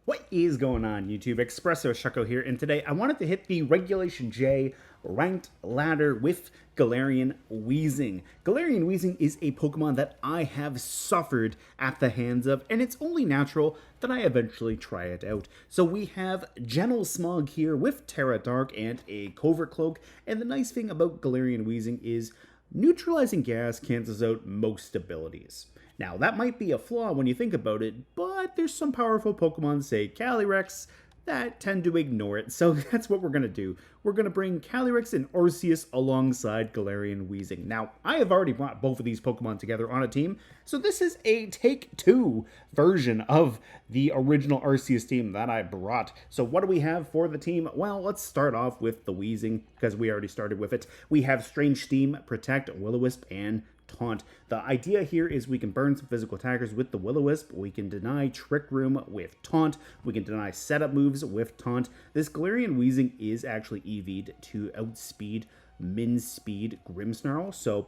What is going on, YouTube? Espresso Shucko here, and today I wanted to hit the Regulation J ranked ladder with Galarian Weezing. Galarian Weezing is a Pokemon that I have suffered at the hands of, and it's only natural that I eventually try it out. So we have Gentle Smog here with Tera Dark and a Covert Cloak, and the nice thing about Galarian Weezing is neutralizing gas cancels out most abilities. Now, that might be a flaw when you think about it, but there's some powerful Pokemon, say Calyrex, that tend to ignore it, so that's what we're going to do. We're going to bring Calyrex and Arceus alongside Galarian Weezing. Now, I have already brought both of these Pokemon together on a team, so this is a Take-Two version of the original Arceus team that I brought. So what do we have for the team? Well, let's start off with the Weezing, because we already started with it. We have Strange Steam, Protect, Will-O-Wisp, and Taunt. The idea here is we can burn some physical attackers with the Will-O-Wisp, we can deny Trick Room with Taunt, we can deny setup moves with Taunt. This Galarian Weezing is actually EV'd to outspeed min speed Grimmsnarl, so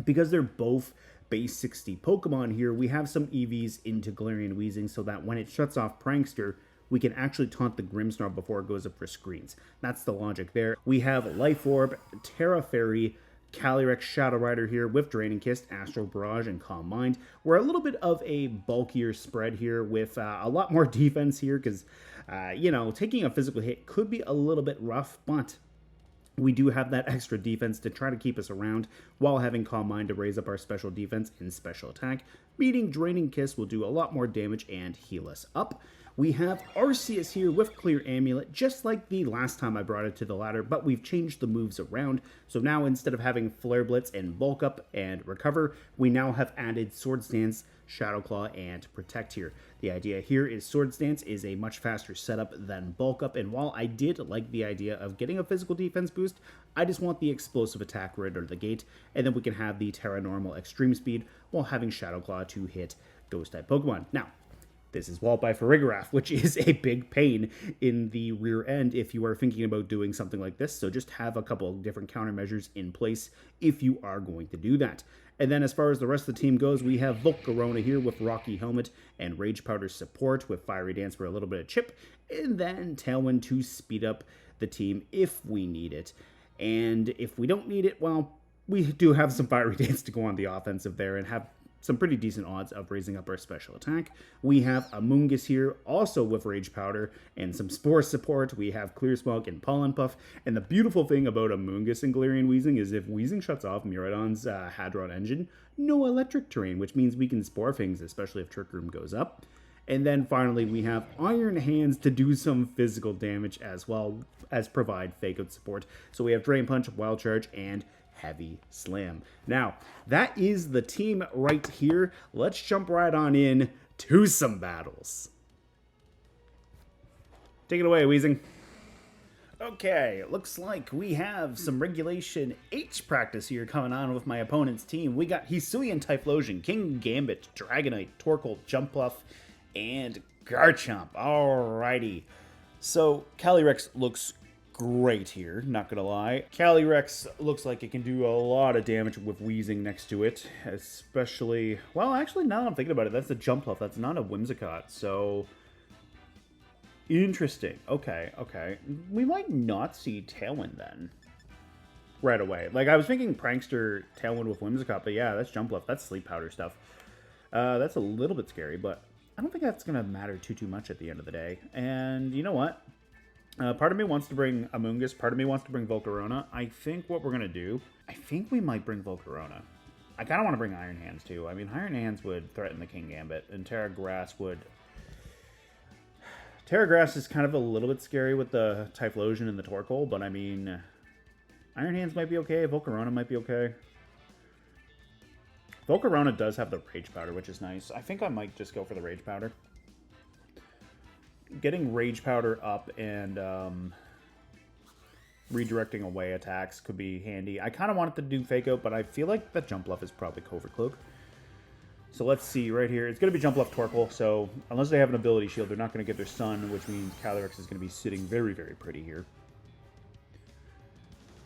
because they're both base 60 Pokemon here, we have some EVs into Galarian Weezing so that when it shuts off Prankster, we can actually taunt the Grimmsnarl before it goes up for screens. That's the logic there. We have Life Orb, Tera Fairy, Calyrex, Shadow Rider here with Draining Kiss, Astral Barrage, and Calm Mind. We're a little bit of a bulkier spread here with a lot more defense here because, you know, taking a physical hit could be a little bit rough, but we do have that extra defense to try to keep us around while having Calm Mind to raise up our special defense and special attack, meaning Draining Kiss will do a lot more damage and heal us up. We have Arceus here with Clear Amulet, just like the last time I brought it to the ladder, but we've changed the moves around. So now instead of having Flare Blitz and Bulk Up and Recover, we now have added Swords Dance, Shadow Claw, and Protect here. The idea here is Swords Dance is a much faster setup than Bulk Up, and while I did like the idea of getting a physical defense boost, I just want the explosive attack right out of the gate, and then we can have the Tera Normal Extreme Speed while having Shadow Claw to hit Ghost-type Pokemon. Now, this is Wall by Farigiraf, which is a big pain in the rear end if you are thinking about doing something like this. So just have a couple of different countermeasures in place if you are going to do that. And then as far as the rest of the team goes, we have Volcarona here with Rocky Helmet and Rage Powder support with Fiery Dance for a little bit of chip. And then Tailwind to speed up the team if we need it. And if we don't need it, well, we do have some Fiery Dance to go on the offensive there and have some pretty decent odds of raising up our special attack. We have Amoonguss here, also with Rage Powder and some Spore support. We have Clear Smog and Pollen Puff. And the beautiful thing about Amoonguss and Galarian Weezing is if Weezing shuts off Miraidon's Hadron Engine, no electric terrain, which means we can Spore things, especially if Trick Room goes up. And then finally, we have Iron Hands to do some physical damage as well as provide Fake Out support. So we have Drain Punch, Wild Charge, and Heavy Slam. Now, that is the team right here. Let's jump right on in to some battles. Take it away, Weezing. Okay, looks like we have some Regulation H practice here coming on with my opponent's team. We got Hisuian Typhlosion, King Gambit, Dragonite, Torkoal, Jumpluff, and Garchomp. Alrighty. So, Calyrex looks great here, not gonna lie. Calyrex looks like it can do a lot of damage with Weezing next to it, especially, well, actually, now that I'm thinking about it, that's a Jumpluff, that's not a Whimsicott, so interesting. Okay. We might not see Tailwind then right away. Like, I was thinking Prankster Tailwind with Whimsicott, but yeah, that's Jumpluff, that's Sleep Powder stuff. That's a little bit scary, but I don't think that's gonna matter too much at the end of the day. And you know what? Part of me wants to bring Amoonguss, part of me wants to bring Volcarona. I think what we're going to do, I think we might bring Volcarona. I kind of want to bring Iron Hands too. I mean, Iron Hands would threaten the King Gambit, and Terra Grass would... Terra Grass is kind of a little bit scary with the Typhlosion and the Torkoal, but I mean, Iron Hands might be okay, Volcarona might be okay. Volcarona does have the Rage Powder, which is nice. I think I might just go for the Rage Powder. Getting Rage Powder up and redirecting away attacks could be handy. I kind of wanted to do Fake Out, but I feel like that Jumpluff is probably Covert Cloak. So let's see right here. It's going to be Jumpluff Torkoal, so unless they have an ability shield, they're not going to get their Sun, which means Calyrex is going to be sitting very, very pretty here.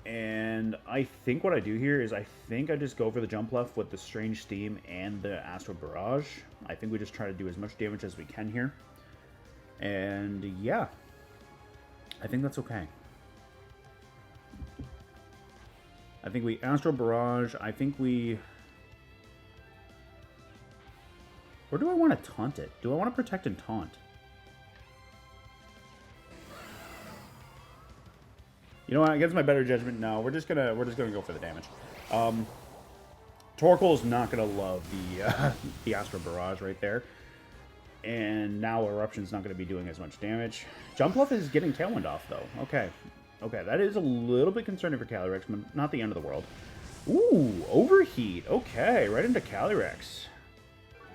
And I think what I do here is I think I just go for the Jumpluff with the Strange Steam and the Astral Barrage. I think we just try to do as much damage as we can here. And yeah, I think that's okay. I think we Astral Barrage. I think we... Or do I want to taunt it? Do I want to protect and taunt? You know what? Against my better judgment, no. We're just gonna go for the damage. Torkoal's not gonna love the Astral Barrage right there. And now Eruption's not gonna be doing as much damage. Jumpluff is getting Tailwind off though. Okay. Okay, that is a little bit concerning for Calyrex, but not the end of the world. Ooh, Overheat. Okay, right into Calyrex.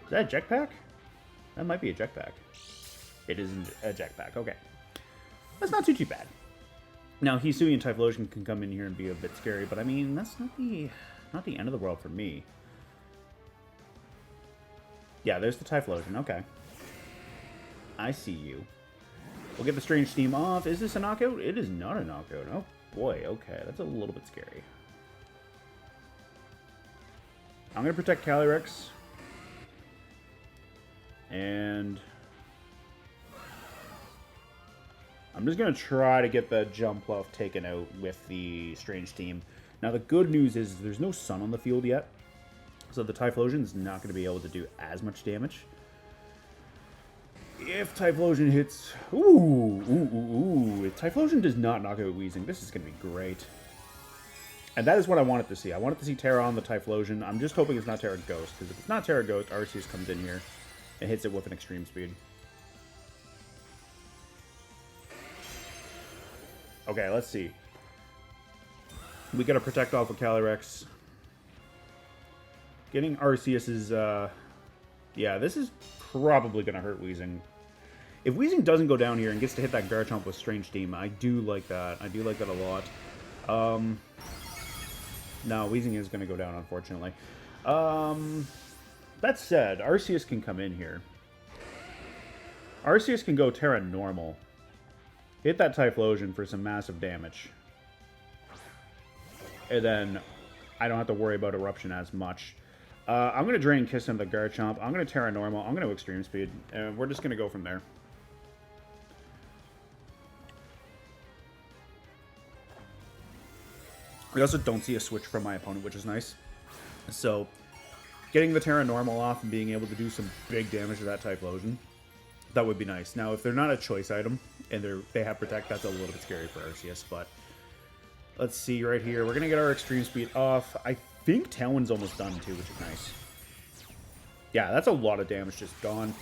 Is that a Jetpack? That might be a Jetpack. It isn't a Jetpack. Okay. That's not too bad. Now, Hisuian Typhlosion can come in here and be a bit scary, but I mean, that's not the end of the world for me. Yeah, there's the Typhlosion. Okay. I see you. We'll get the Strange Steam off. Is this a knockout? It is not a knockout. Oh, boy. Okay, that's a little bit scary. I'm going to protect Calyrex. And I'm just going to try to get the Jumpluff taken out with the Strange Steam. Now, the good news is there's no Sun on the field yet. So the Typhlosion is not going to be able to do as much damage. If Typhlosion hits... Ooh. If Typhlosion does not knock out Weezing, this is going to be great. And that is what I wanted to see. I wanted to see Tera on the Typhlosion. I'm just hoping it's not Tera Ghost, because if it's not Tera Ghost, Arceus comes in here and hits it with an extreme speed. Okay, let's see. We got to protect off of Calyrex. Getting Arceus is... yeah, this is probably going to hurt Weezing. If Weezing doesn't go down here and gets to hit that Garchomp with Strange Steam, I do like that. I do like that a lot. No, Weezing is going to go down, unfortunately. That said, Arceus can come in here. Arceus can go Tera Normal. Hit that Typhlosion for some massive damage. And then I don't have to worry about Eruption as much. I'm going to Drain Kiss him the Garchomp. I'm going to Tera Normal. I'm going to Extreme Speed. And we're just going to go from there. We also don't see a switch from my opponent, which is nice. So, getting the Tera Normal off and being able to do some big damage to that Typhlosion, that would be nice. Now, if they're not a choice item and they have Protect, that's a little bit scary for Arceus. But let's see right here. We're going to get our Extreme Speed off. I think Tailwind's almost done too, which is nice. Yeah, that's a lot of damage just gone.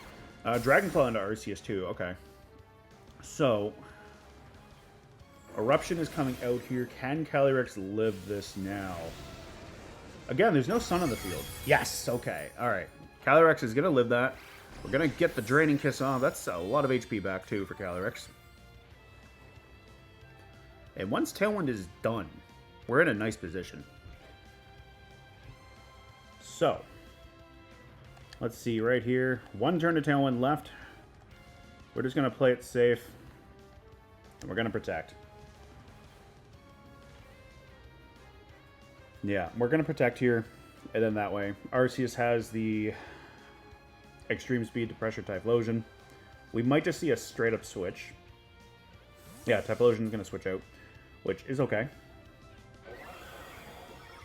Dragon Claw into Arceus too. Okay. So, Eruption is coming out here. Can Calyrex live this now? Again, there's no Sun on the field. Yes, okay. Alright. Calyrex is going to live that. We're going to get the Draining Kiss off. That's a lot of HP back, too, for Calyrex. And once Tailwind is done, we're in a nice position. So, let's see right here. One turn to Tailwind left. We're just going to play it safe. And we're going to protect. Yeah, we're going to protect here, and then that way. Arceus has the Extreme Speed to pressure Typhlosion. We might just see a straight-up switch. Yeah, Typhlosion's going to switch out, which is okay.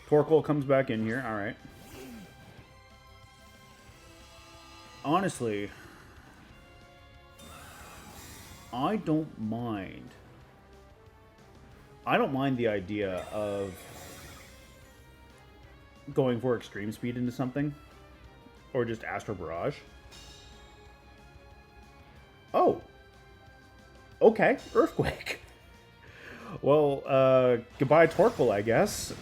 Torkoal comes back in here. All right. Honestly, I don't mind. I don't mind the idea of going for Extreme Speed into something. Or just Astral Barrage. Oh. Okay. Earthquake. Well, goodbye Torkoal, I guess.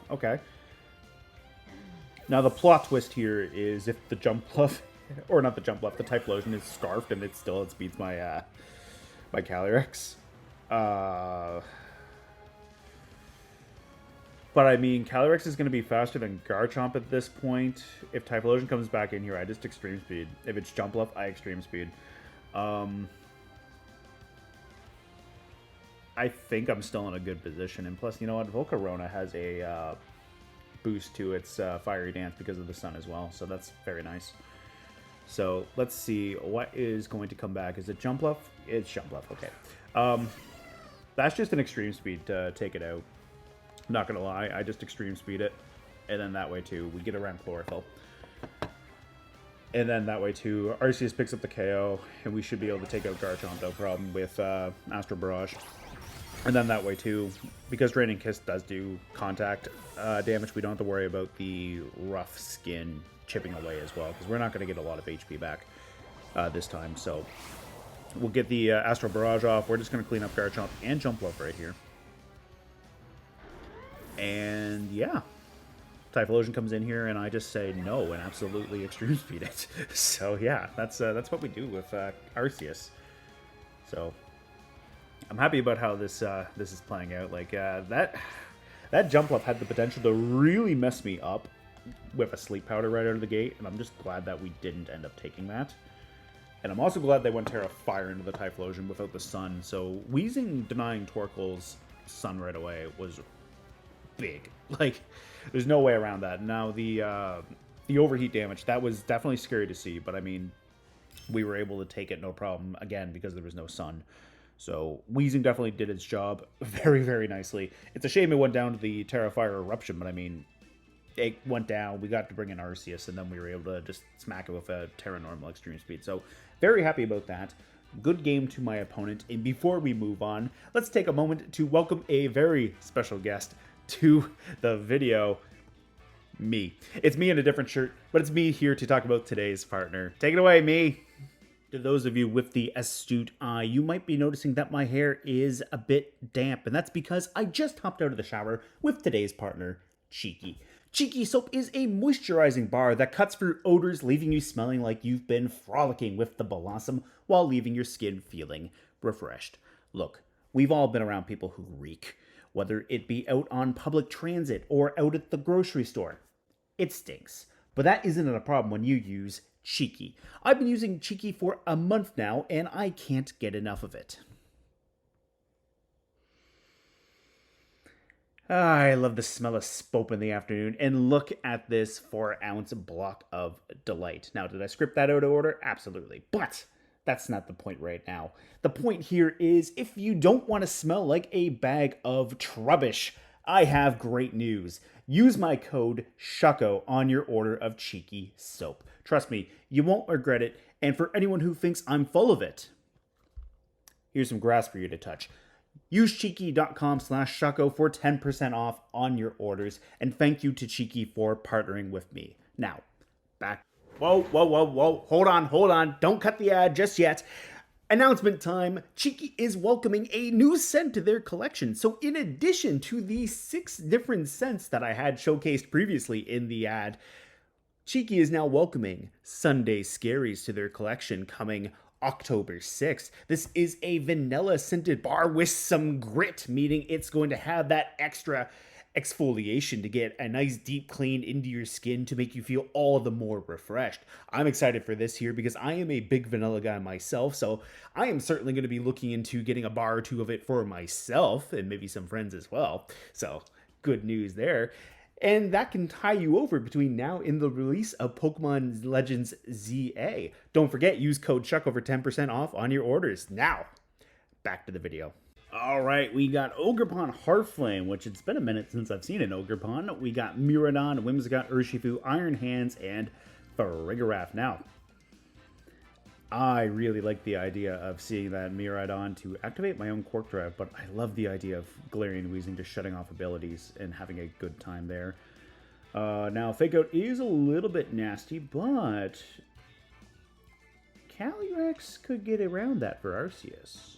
Okay. Now, the plot twist here is if the Jumpluff, or not the Jumpluff, the Typhlosion is Scarfed and it still outspeeds my, my Calyrex. But, I mean, Calyrex is going to be faster than Garchomp at this point. If Typhlosion comes back in here, I just Extreme Speed. If it's Jumpluff, I Extreme Speed. I think I'm still in a good position. And plus, you know what? Volcarona has a boost to its Fiery Dance because of the Sun as well. So that's very nice. So let's see what is going to come back. Is it Jump Bluff? It's Jump Bluff. Okay. That's just an extreme speed to take it out. Not gonna lie, I just extreme speed it, and then that way too we get around Chlorophyll, and then that way too Arceus picks up the KO, and we should be able to take out Garchomp no problem with Astral Barrage. And then that way too, because Draining Kiss does do contact damage, we don't have to worry about the rough skin chipping away as well, because we're not going to get a lot of HP back this time. So we'll get the Astral Barrage off. We're just going to clean up Garchomp and Jump Bluff right here. And yeah, Typhlosion comes in here, and I just say no and absolutely extreme speed it. So yeah, that's what we do with Arceus. So I'm happy about how this is playing out. Like that Jump Bluff had the potential to really mess me up with a Sleep Powder right out of the gate, and I'm just glad that we didn't end up taking that. And I'm also glad they went Tera Fire into the Typhlosion without the Sun. So Weezing denying Torkoal's Sun right away was big. Like, there's no way around that. Now the overheat damage, that was definitely scary to see, but I mean, we were able to take it no problem again because there was no Sun. So Weezing definitely did its job very, very nicely. It's a shame it went down to the Tera Fire Eruption, but I mean, it went down. We got to bring in Arceus, and then we were able to just smack it with a Tera Normal Extreme Speed. So very happy about that. Good game to my opponent. And before we move on, let's take a moment to welcome a very special guest to the video. Me. It's me in a different shirt, but it's me here to talk about today's partner. Take it away, me. To those of you with the astute eye, you might be noticing that my hair is a bit damp, and that's because I just hopped out of the shower with today's partner, Cheeky. Cheeky Soap is a moisturizing bar that cuts through odors, leaving you smelling like you've been frolicking with the blossom while leaving your skin feeling refreshed. Look, we've all been around people who reek, whether it be out on public transit or out at the grocery store. It stinks, but that isn't a problem when you use Cheeky. I've been using Cheeky for a month now, and I can't get enough of it. I love the smell of soap in the afternoon, and look at this 4-ounce block of delight. Now, did I script that out of order? Absolutely, but that's not the point right now. The point here is, if you don't want to smell like a bag of trubbish, I have great news. Use my code SHUCKO on your order of Cheeky Soap. Trust me, you won't regret it, and for anyone who thinks I'm full of it, here's some grass for you to touch. Use Cheeky.com/Shucko for 10% off on your orders, and thank you to Cheeky for partnering with me. Now, back. Whoa, hold on, don't cut the ad just yet. Announcement time. Cheeky is welcoming a new scent to their collection. So in addition to the 6 different scents that I had showcased previously in the ad, Cheeky is now welcoming Sunday Scaries to their collection coming October 6th. This is a vanilla scented bar with some grit, meaning it's going to have that extra exfoliation to get a nice deep clean into your skin to make you feel all the more refreshed. I'm excited for this here because I am a big vanilla guy myself, so I am certainly going to be looking into getting a bar or 2 of it for myself and maybe some friends as well. So good news there. And that can tie you over between now and the release of Pokemon Legends ZA. Don't forget, use code SHUCKO for 10% off on your orders. Now, back to the video. All right, we got Ogerpon Heartflame, which it's been a minute since I've seen an Ogerpon. We got Miraidon, Whimsicott, Urshifu, Iron Hands, and Farigiraf. Now, I really like the idea of seeing that Miraidon to activate my own Quark Drive, but I love the idea of Galarian Weezing just shutting off abilities and having a good time there. Now, Fake Out is a little bit nasty, but Calyrex could get around that for Arceus.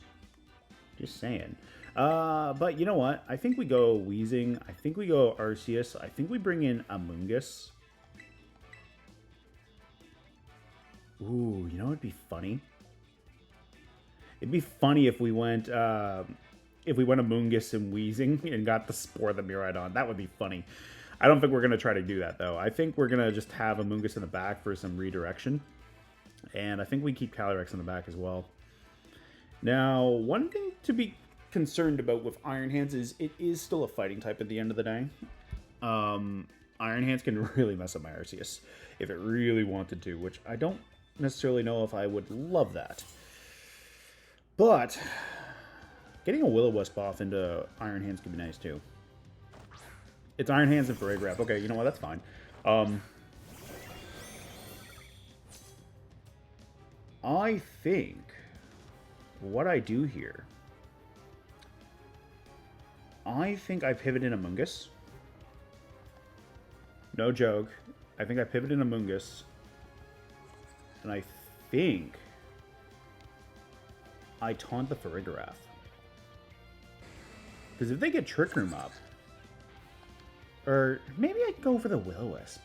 Just saying. But you know what? I think we go Weezing. I think we go Arceus. I think we bring in Amoonguss. Ooh, you know what'd be funny? It'd be funny if we went Amoonguss and Weezing and got the Spore the Miraidon. That would be funny. I don't think we're gonna try to do that though. I think we're gonna just have Amoonguss in the back for some redirection, and I think we keep Calyrex in the back as well. Now, one thing to be concerned about with Iron Hands is it is still a fighting type at the end of the day. Iron Hands can really mess up my Arceus if it really wanted to, which I don't necessarily know if I would love that. But getting a Will-O-Wisp off into Iron Hands could be nice too. It's Iron Hands and Farigiraf. Okay, you know what? That's fine. I think what I do here, I think I pivot in Amoonguss. No joke. I think I pivot in Amoonguss. And I think I taunt the Farigiraf. Because if they get Trick Room up, or maybe I can go for the Will-O-Wisp.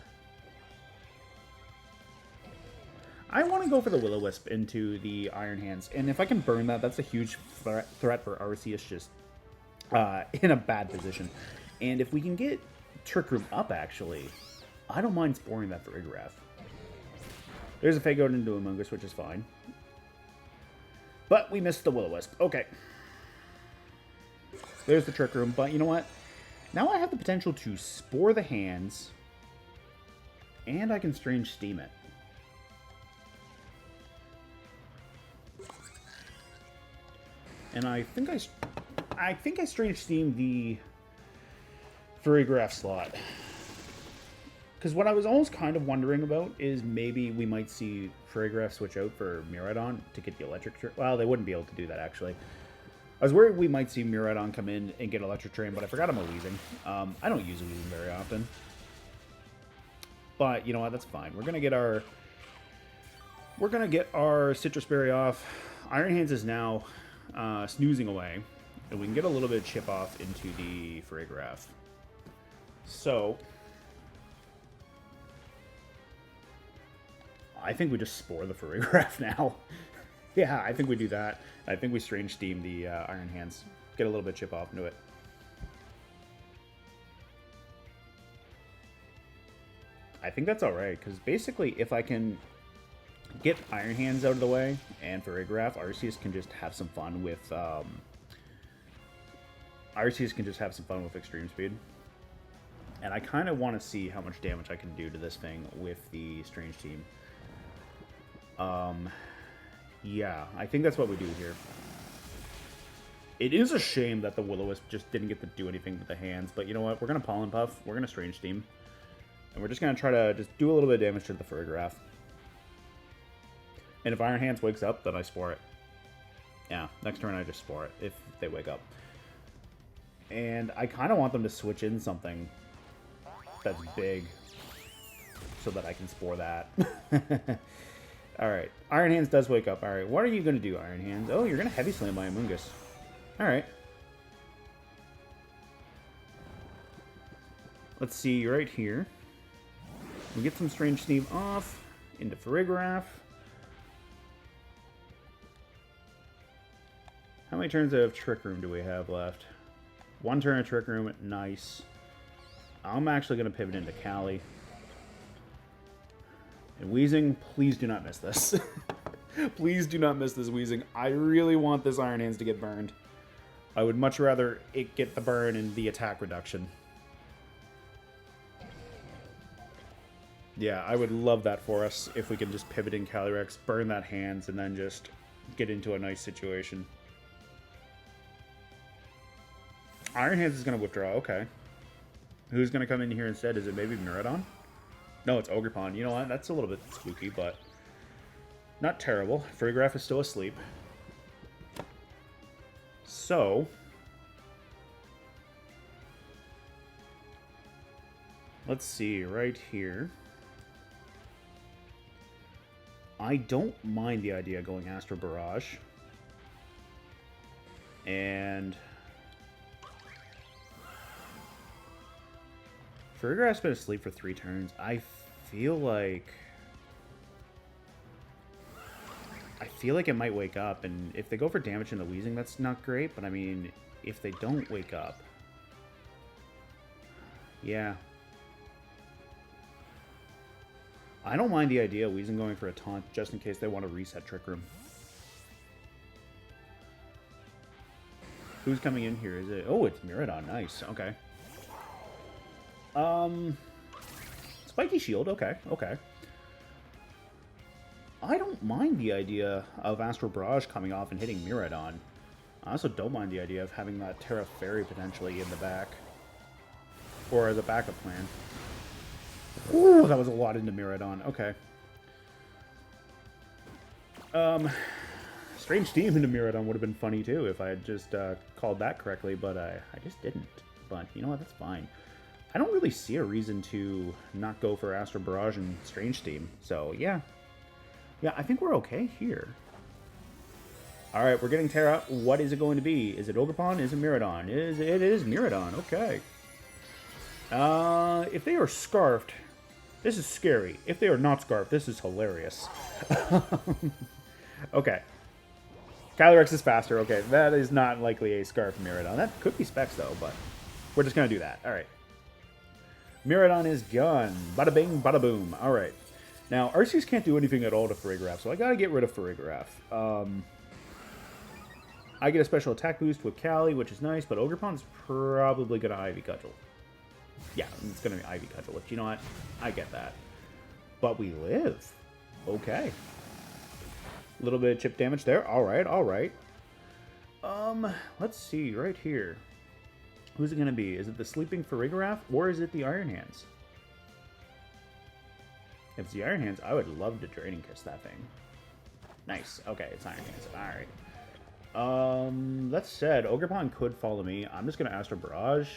I want to go for the Will-O-Wisp into the Iron Hands. And if I can burn that, that's a huge threat for Arceus just in a bad position. And if we can get Trick Room up, actually, I don't mind sporing that Farigiraf. There's a Fake Out into Amoonguss, which is fine. But we missed the Will-O-Wisp. Okay. There's the Trick Room. But you know what? Now I have the potential to spore the hands. And I can Strange Steam it. And I think I Strange Steam the Farigiraf slot. Because what I was almost kind of wondering about is maybe we might see Farigiraf switch out for Miraidon to get the Electric... Well, they wouldn't be able to do that, actually. I was worried we might see Miraidon come in and get Electric Train, but I forgot I'm a Weezing. I don't use a Weezing very often. But, you know what, that's fine. We're gonna get our Citrus Berry off. Iron Hands is now snoozing away. And we can get a little bit of chip off into the Farigiraf. So... I think we just spore the Farigiraf now. Yeah, I think we do that. I think we Strange Steam the Iron Hands. Get a little bit of chip off into it. I think that's alright, because basically if I can get Iron Hands out of the way and Farigiraf, Arceus can just have some fun with Extreme Speed. And I kind of want to see how much damage I can do to this thing with the Strange Team. Yeah, I think that's what we do here. It is a shame that the Will-O-Wisp just didn't get to do anything with the hands, but you know what? We're going to Pollen Puff, we're going to Strange Steam, and we're just going to try to just do a little bit of damage to the Farigiraf. And if Iron Hands wakes up, then I spore it. Yeah, next turn I just spore it, if they wake up. And I kind of want them to switch in something that's big, so that I can spore that. Alright, Iron Hands does wake up. Alright, what are you going to do, Iron Hands? Oh, you're going to Heavy Slam my Amoonguss. Alright. Let's see, right here. We get some Strange Steam off into Farigiraf. How many turns of Trick Room do we have left? One turn of Trick Room, nice. I'm actually going to pivot into Cali. And Weezing, please do not miss this. Please do not miss this Weezing. I really want this Iron Hands to get burned. I would much rather it get the burn and the attack reduction. Yeah, I would love that for us if we can just pivot in Calyrex, burn that Hands, and then just get into a nice situation. Iron Hands is going to withdraw, okay. Who's going to come in here instead? Is it maybe Miraidon? No, it's Ogerpon. You know what? That's a little bit spooky, but not terrible. Farigiraf is still asleep. So, let's see, right here. I don't mind the idea of going Astral Barrage. And Farigiraf's been asleep for 3 turns. I feel like it might wake up, and if they go for damage in the Weezing, that's not great, but I mean, if they don't wake up, yeah. I don't mind the idea of Weezing going for a taunt, just in case they want to reset Trick Room. Who's coming in here? Is it? Oh, it's Miraidon. Nice. Okay. Spiky Shield. Okay. Okay. I don't mind the idea of Astral Barrage coming off and hitting Miraidon. I also don't mind the idea of having that Tera Fairy potentially in the back. Or as a backup plan. Ooh, that was a lot into Miraidon. Okay. Strange Steam into Miraidon would have been funny too if I had just called that correctly, but I just didn't. But you know what? That's fine. I don't really see a reason to not go for Astral Barrage and Strange Steam. So, yeah. Yeah, I think we're okay here. Alright, we're getting Tera. What is it going to be? Is it Ogerpon? Is it Miraidon? It is Miraidon. Okay. If they are Scarfed, this is scary. If they are not Scarfed, this is hilarious. Okay. Calyrex is faster. Okay, that is not likely a Scarf Miraidon. That could be Specs, though, but we're just going to do that. Alright. Miraidon is gone. Bada bing, bada boom. Alright. Now, Arceus can't do anything at all to Farigiraf, so I gotta get rid of Farigiraf. I get a special attack boost with Cali, which is nice, but Ogerpon's probably gonna Ivy Cudgel. Yeah, it's gonna be Ivy Cudgel, which, you know what? I get that. But we live. Okay. A little bit of chip damage there. Alright, alright. Let's see, right here. Who's it gonna be? Is it the Sleeping Farigiraf, or is it the Iron Hands? If it's the Iron Hands, I would love to Draining Kiss that thing. Nice. Okay, it's Iron Hands. Alright. That said, Ogerpon could follow me. I'm just going to Astral Barrage.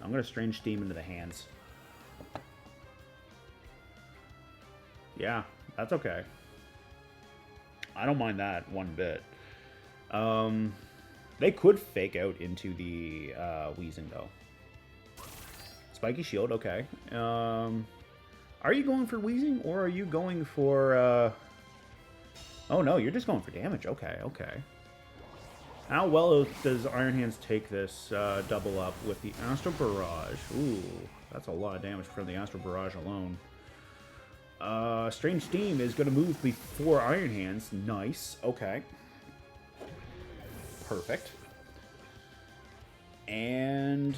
I'm going to Strange Steam into the hands. Yeah, that's okay. I don't mind that one bit. They could fake out into the Weezing, though. Spiky Shield, okay. Are you going for Weezing, or are you going for, Oh, no, you're just going for damage. Okay, okay. How well does Iron Hands take this double up with the Astral Barrage? Ooh, that's a lot of damage from the Astral Barrage alone. Strange Steam is going to move before Iron Hands. Nice. Okay. Perfect. And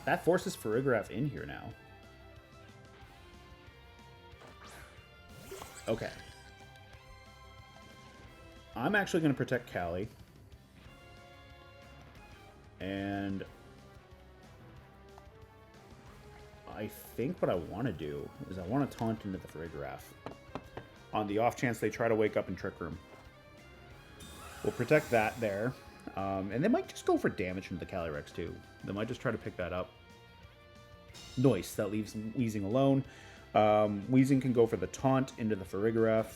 that forces Farigiraf in here now. Okay. I'm actually going to protect Cali. And I think what I want to do is I want to taunt into the Farigiraf. On the off chance they try to wake up in Trick Room. We'll protect that there. And they might just go for damage into the Calyrex too. They might just try to pick that up. Nice. That leaves Weezing alone. Weezing can go for the taunt into the Farigiraf.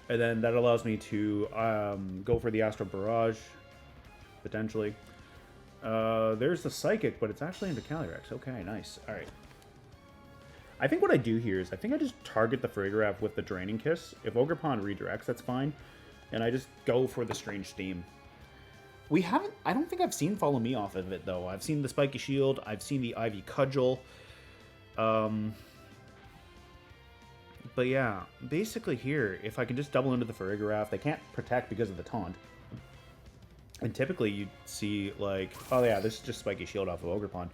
And then that allows me to go for the Astral Barrage, potentially. There's the Psychic, but it's actually into Calyrex. Okay, nice. Alright. I think what I do here is I think I just target the Farigiraf with the Draining Kiss. If Ogerpon redirects, that's fine. And I just go for the Strange Steam. I don't think I've seen Follow Me off of it, though. I've seen the Spiky Shield. I've seen the Ivy Cudgel. But yeah, basically here, if I can just double into the Farigiraf, they can't protect because of the taunt. And typically you'd see, like, oh yeah, this is just Spiky Shield off of Ogerpon.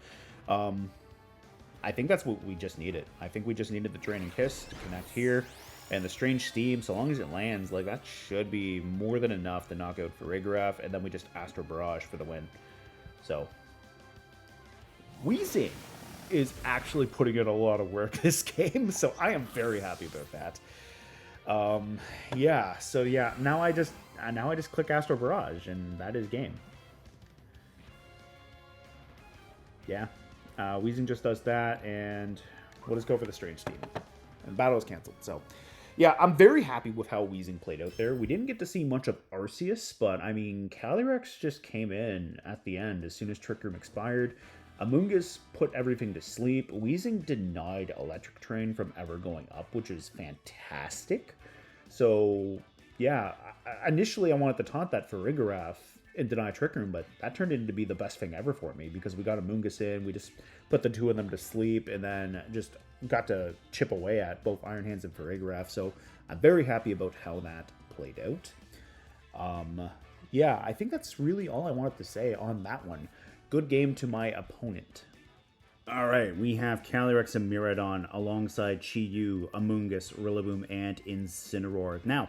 I think that's what we just needed. I think we just needed the Draining Kiss to connect here. And the Strange Steam, so long as it lands, like, that should be more than enough to knock out Farigiraf, and then we just Astral Barrage for the win. So, Weezing is actually putting in a lot of work this game, so I am very happy about that. Yeah, so yeah, now I just click Astral Barrage, and that is game. Yeah, Weezing just does that, and we'll just go for the Strange Steam. And battle is canceled, so... Yeah, I'm very happy with how Weezing played out there. We didn't get to see much of Arceus, but, I mean, Calyrex just came in at the end as soon as Trick Room expired. Amoonguss put everything to sleep. Weezing denied Electric Train from ever going up, which is fantastic. So, yeah, initially I wanted to taunt that Farigiraf and deny Trick Room, but that turned into be the best thing ever for me because we got Amoonguss in, we just put the two of them to sleep, and then just got to chip away at both Iron Hands and Farigiraf, so I'm very happy about how that played out. Yeah, I think that's really all I wanted to say on that one. Good game to my opponent. Alright, we have Calyrex and Miraidon alongside Chi-Yu, Amoonguss, Rillaboom, and Incineroar. Now,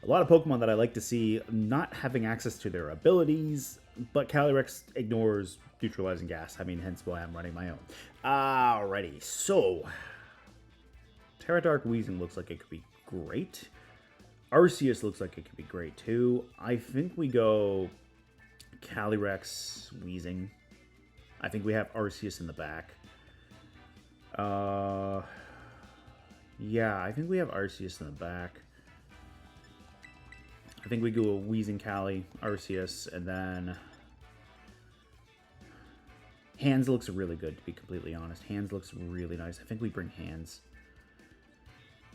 a lot of Pokemon that I like to see not having access to their abilities, but Calyrex ignores neutralizing gas. I mean, hence why I'm running my own. Alrighty, so Tera Dark Weezing looks like it could be great. Arceus looks like it could be great too. I think we go Calyrex, Weezing. I think we have Arceus in the back. Yeah, I think we have Arceus in the back. I think we go a Weezing, Cali, Arceus, and then Hands looks really good, to be completely honest. Hands looks really nice. I think we bring Hands.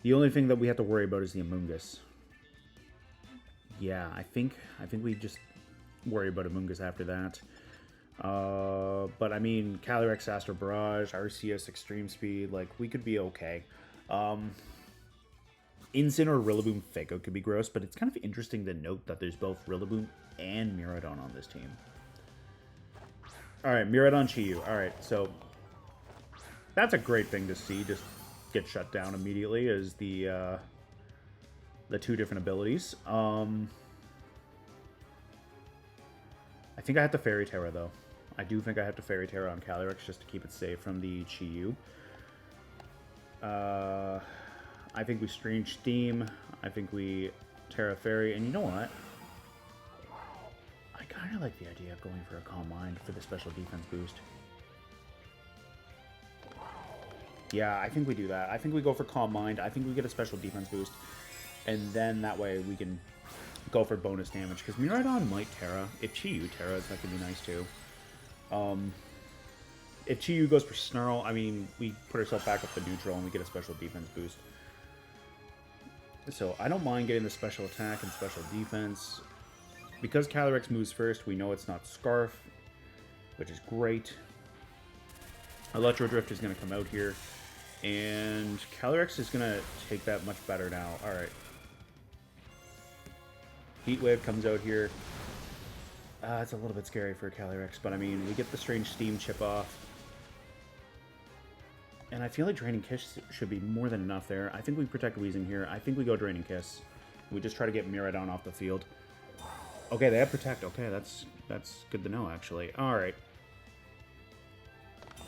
The only thing that we have to worry about is the Amoonguss. Yeah, I think we just worry about Amoonguss after that. But I mean, Calyrex, Astral Barrage, Arceus, Extreme Speed, like, we could be okay. Incin or Rillaboom Fake Out could be gross, but it's kind of interesting to note that there's both Rillaboom and Miraidon on this team. Alright, Miraidon, Chi-Yu. Alright, so that's a great thing to see, just get shut down immediately as the two different abilities. I think I have to Fairy Tera, though. I do think I have to Fairy Tera on Calyrex just to keep it safe from the Chi-Yu. I think we Strange Steam. I think we Tera Fairy. And you know what? I kind of like the idea of going for a Calm Mind for the special defense boost. Yeah, I think we do that. I think we go for Calm Mind. I think we get a special defense boost. And then that way we can go for bonus damage. Because Miraidon might Tera. If Chi-Yu Teras, that could be nice too. If Chi-Yu goes for Snarl, I mean, we put ourselves back up to neutral and we get a special defense boost. So I don't mind getting the special attack and special defense. Because Calyrex moves first, we know it's not Scarf, which is great. Electro Drift is going to come out here. And Calyrex is going to take that much better now. Alright. Heat Wave comes out here. It's a little bit scary for Calyrex, but I mean, we get the Strange Steam chip off. And I feel like Draining Kiss should be more than enough there. I think we protect Weezing here. I think we go Draining Kiss. We just try to get Miraidon off the field. Okay, they have Protect. Okay, that's good to know, actually. Alright.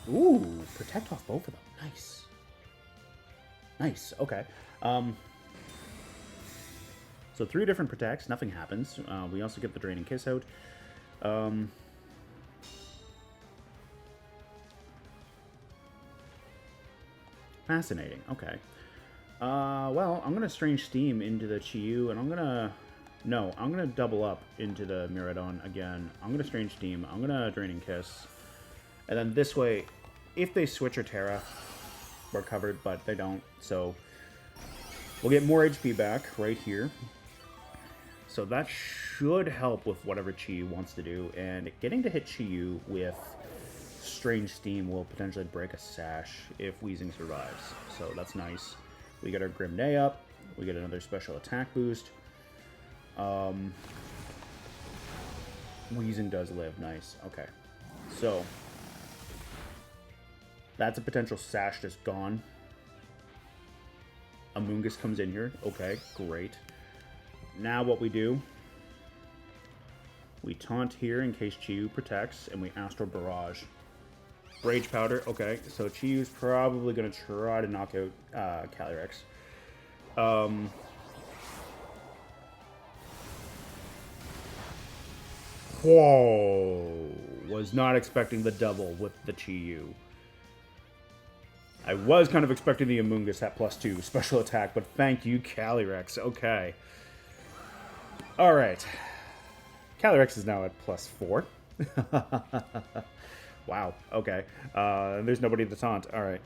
Ooh, Protect off both of them. Nice. Nice, okay. So 3 different Protects. Nothing happens. We also get the Draining Kiss out. Fascinating. Okay. Well, I'm going to Strange Steam into the Chi-Yu, and I'm going to... No, I'm going to double up into the Miraidon again. I'm going to Strange Steam. I'm going to Draining Kiss. And then this way, if they switch or Tera, we're covered, but they don't. So we'll get more HP back right here. So that should help with whatever Chi-Yu wants to do. And getting to hit Chi-Yu with Strange Steam will potentially break a Sash if Weezing survives. So that's nice. We get our Grim Day up. We get another special attack boost. Weezing does live. Nice. Okay. So that's a potential Sash just gone. Amoonguss comes in here. Okay, great. Now what we do, we Taunt here in case Chi-Yu protects, and we Astral Barrage. Rage Powder, okay, so Chi-Yu's probably going to try to knock out Calyrex. Whoa, was not expecting the double with the Chi-Yu. I was kind of expecting the Amoonguss at +2 special attack, but thank you, Calyrex. Okay. Alright. Calyrex is now at +4. Wow, okay. There's nobody to taunt. Alright.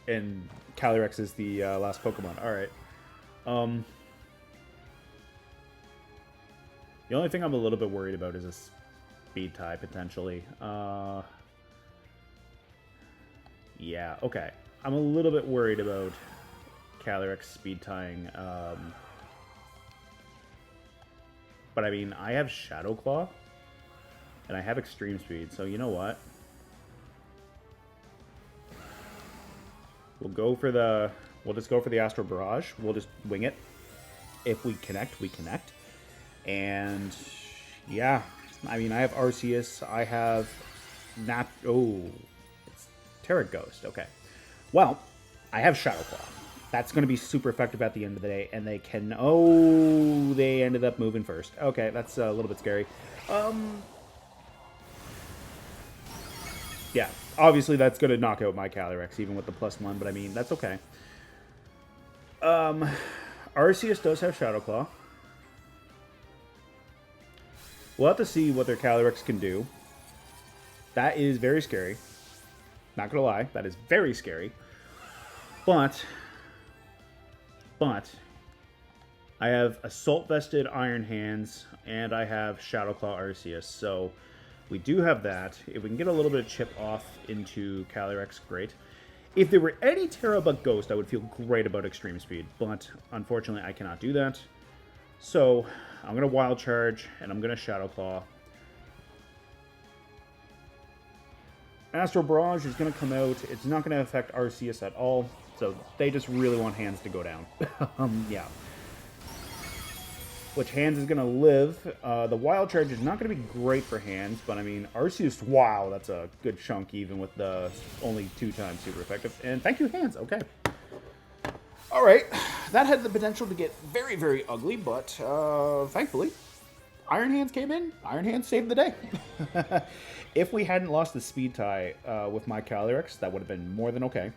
And Calyrex is the last Pokemon. Alright. The only thing I'm a little bit worried about is a Speed tie, potentially. Yeah, okay. I'm a little bit worried about Calyrex speed tying. But I mean, I have Shadow Claw. And I have extreme speed, so you know what? We'll just go for the Astral Barrage. We'll just wing it. If we connect, we connect. And yeah, I mean, I have Arceus. I have it's Tera Ghost. Okay. Well, I have Shadow Claw. That's going to be super effective at the end of the day. And they can... Oh, they ended up moving first. Okay, that's a little bit scary. Yeah, obviously that's going to knock out my Calyrex, even with the +1, but I mean, that's okay. Arceus does have Shadow Claw. We'll have to see what their Calyrex can do. That is very scary. Not going to lie, that is very scary. But I have Assault Vested Iron Hands, and I have Shadow Claw Arceus, so we do have that. If we can get a little bit of chip off into Calyrex, great. If there were any Tera but Ghost, I would feel great about Extreme Speed, but unfortunately I cannot do that. So I'm going to Wild Charge, and I'm going to Shadow Claw. Astral Barrage is going to come out. It's not going to affect Arceus at all, so they just really want Hands to go down. Yeah. Which Hands is going to live. The Wild Charge is not going to be great for Hands, but I mean, Arceus, wow, that's a good chunk even with the only 2 times super effective. And thank you, Hands. Okay. All right. That had the potential to get very, very ugly, but thankfully, Iron Hands came in. Iron Hands saved the day. If we hadn't lost the speed tie with my Calyrex, that would have been more than okay.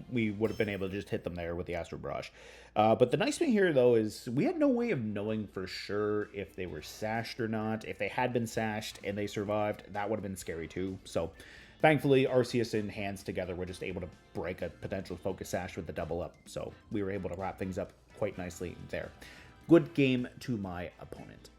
We would have been able to just hit them there with the Astral Barrage. But the nice thing here, though, is we had no way of knowing for sure if they were sashed or not. If they had been sashed and they survived, that would have been scary too. So, thankfully, Arceus and Hands together were just able to break a potential focus sash with the double up. So, we were able to wrap things up quite nicely there. Good game to my opponent.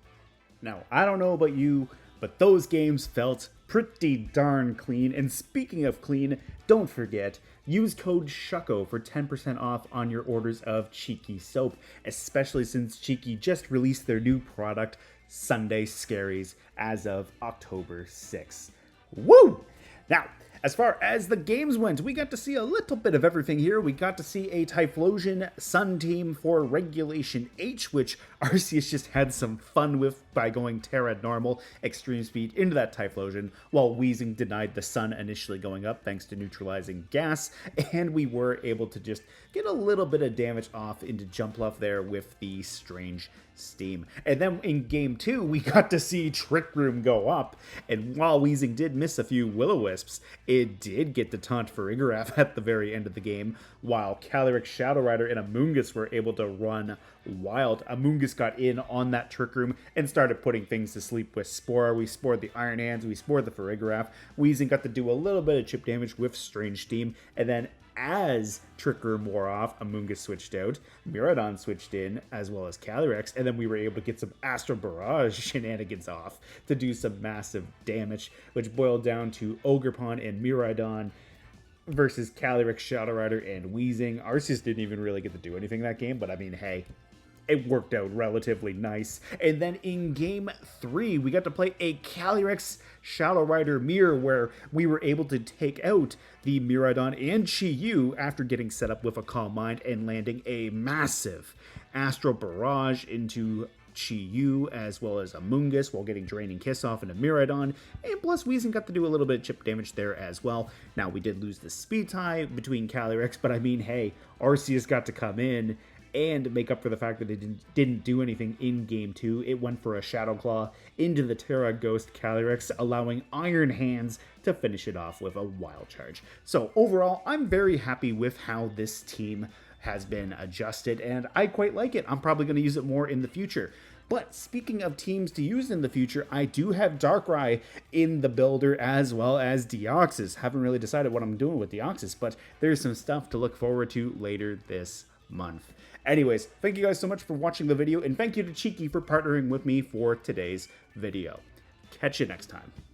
Now, I don't know about you, but those games felt pretty darn clean. And speaking of clean, don't forget, use code SHUCKO for 10% off on your orders of Cheeky soap, especially since Cheeky just released their new product, Sunday Scaries, as of October 6th. Woo! Now, as far as the games went, we got to see a little bit of everything here. We got to see a Typhlosion Sun team for Regulation H, which Arceus just had some fun with by going Tera Normal, Extreme Speed into that Typhlosion, while Weezing denied the Sun initially going up thanks to neutralizing gas, and we were able to just get a little bit of damage off into Jumpluff there with the Strange Steam. And then in Game 2, we got to see Trick Room go up, and while Weezing did miss a few Will-O-Wisps, it did get the taunt for Farigiraf at the very end of the game, while Calyrex, Shadow Rider, and Amoonguss were able to run wild. Amoonguss got in on that Trick Room and started putting things to sleep with Spore. We spored the Iron Hands, we spored the Farigiraf. Weezing got to do a little bit of chip damage with Strange Steam, and then as Trick Room wore off, Amoonguss switched out, Miraidon switched in, as well as Calyrex, and then we were able to get some Astral Barrage shenanigans off to do some massive damage, which boiled down to Ogerpon and Miraidon versus Calyrex, Shadow Rider, and Weezing. Arceus didn't even really get to do anything that game, but I mean, hey, it worked out relatively nice. And then in Game 3, we got to play a Calyrex Shadow Rider mirror where we were able to take out the Miraidon and Chi-Yu after getting set up with a Calm Mind and landing a massive Astral Barrage into Chi-Yu as well as Amoonguss while getting Draining Kiss off into Miraidon, and plus Weezing got to do a little bit of chip damage there as well. Now, we did lose the speed tie between Calyrex, but I mean, hey, Arceus got to come in and make up for the fact that it didn't do anything in Game 2. It went for a Shadow Claw into the Tera Ghost Calyrex, allowing Iron Hands to finish it off with a Wild Charge. So overall, I'm very happy with how this team has been adjusted, and I quite like it. I'm probably going to use it more in the future. But speaking of teams to use in the future, I do have Darkrai in the builder as well as Deoxys. Haven't really decided what I'm doing with Deoxys, but there's some stuff to look forward to later this month. Anyways, thank you guys so much for watching the video, and thank you to Cheeky for partnering with me for today's video. Catch you next time.